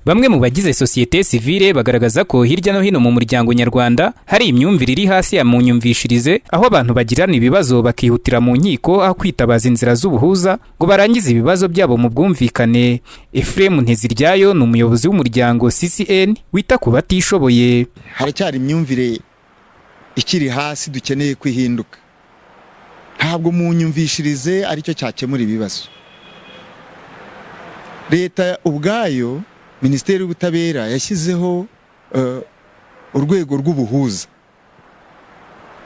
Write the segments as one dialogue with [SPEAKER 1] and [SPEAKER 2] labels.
[SPEAKER 1] Bamwe mu bagize societe civile bagaragaza ko hirya no hino mu muryango nyarwanda hari imyumvire iri hasi ya munyumvishirize, aho abantu bagirana ibibazo bakihutira mu nkiko aho kwitabaza inzira z'ubuhuza ngo barangize ibibazo byabo mu bwumvikane. Ephraim Nteziryayo ni umuyobozi w'umuryango CCN wita ku batishoboye.
[SPEAKER 2] Haracyari imyumvire ikiri hasi dukeneye kwihinduka. Ntabwo munyumvishirize aricyo cyakemura ibibazo. Leta ubwayo, Minisiteri y'Ubutabera yashyizeho urwego rw'ubuhuza.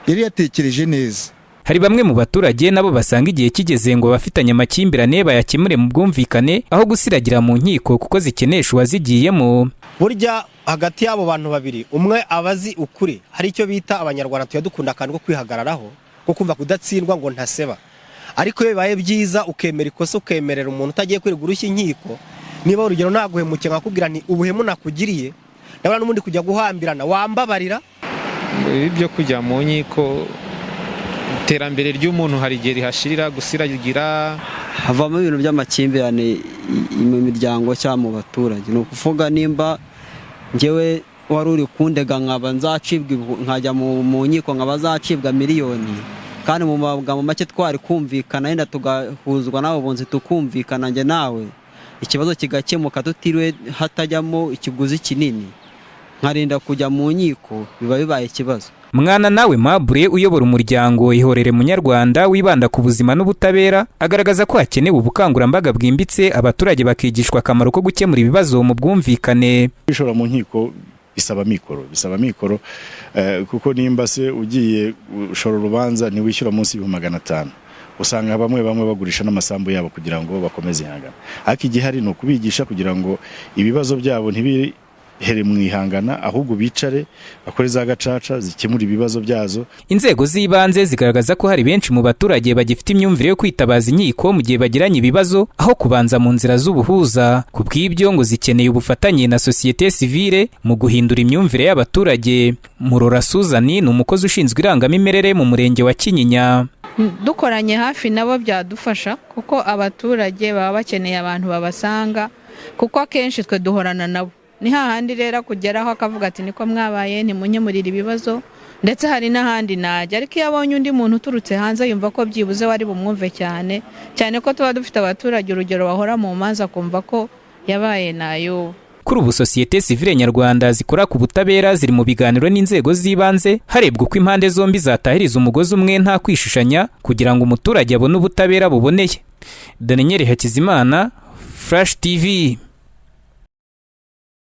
[SPEAKER 2] Yari yatekereje neza.
[SPEAKER 1] Hari bamwe mu baturage nabo basanga igihe kigeze ngo bafitanye amakimbirane bayakemure mu bwumvikane aho gusiragira mu nkiko kuko zikenesha uwazigiyemo.
[SPEAKER 3] Burya hagati y'abo bantu babiri umwe abazi ukuri, hari icyo bita abanyarwanda tuyadukunda akantu ko kwihagararaho ko kumva kudatsindwa ngo ntaseba. Ariko iyo bibaye byiza ukemera ikosa, ukemerera umuntu utagiye kwirirwa urushya inkiko, niba urugero naguhemukiye nkakubwira nti ubuhemu nakugiriye ndabona n'ubundi kujya guhambirana wambabarira.
[SPEAKER 4] Ibyo kujya mu nkiko, iterambere ry'umuntu hari igihe rihashirira, gusiragira
[SPEAKER 5] havamo ibintu by'amakimbirane mu miryango cyangwa mu baturage. Ni ukuvuga nimba njyewe wari uri kundega nkaba nzacibwa nkajya mu nkiko nkaba zacibwa miliyoni, kandi mu magambo make twari kumvikana yenda tugahuzwa n'abo bonzi tukumvikana njye nawe, ikibazo kigakemuka tutiriwe hatajyamo ikiguzi kinini nkarinda kujya mu nkiko, biba bibaye ikibazo.
[SPEAKER 1] Mwana nawe Mabure uyobora umuryango Ihorere Munyarwanda wibanda ku buzima n'ubutabera agaragaza ko hakenewe ubukangurambaga bwimbitse abaturage bakigishwa akamaro ko gukemura ibibazo mu bwumvikane.
[SPEAKER 6] Bishora mu nkiko bisaba mikoro kuko nimba se ugiye ushora urubanza ntiwishyura munsi y'500. Usanga bamwe bagurisha n'amasambu yabo kugira ngo bakomeze ihangana. Ariko igihari no kubigisha kugira ngo ibibazo byabo ntibihere mu ihangana, ahubwo bicare bakore za gacaca zikemura ibibazo byazo.
[SPEAKER 1] Inzego z'ibanze zigaragaza ko hari benshi mu baturage bagifite imyumvire yo kwitabaza inkiko mu gihe bagiranye ibibazo aho kubanza mu nzira z'ubuhuza. Ku bw'ibyo ngo zikeneye ubufatanye na societe civile mu guhindura imyumvire y'abaturage. Murora Suzani ni umukozi ushinzwe irangamimerere mu murenge wa Kinyinya.
[SPEAKER 7] Dukoranye hafi nabo byadufasha kuko abaturage baba bakeneye abantu babasanga, kuko akenshi twe duhorana nabo. Ni hahandi rero kugeraho akavuga ati niko mwabaye ntimunyemurira ibibazo, ndetse hari n'ahandi najya. Ariko iyo abonye undi muntu uturutse hanze yumva ko byibuze wari bumwumve cyane ko tuba dufite abaturage urugero bahora mu manza kumva ko yabaye nayo.
[SPEAKER 1] Kuri ubu societe civile nyarwanda zikora ku butabera ziri mu biganiro n'inzego z'ibanze harebwa uko impande zombi zatahiriza umugozi umwe nta kwishishanya kugira ngo umuturage abone ubutabera buboneye. Daniel Hakizimana, Flash TV.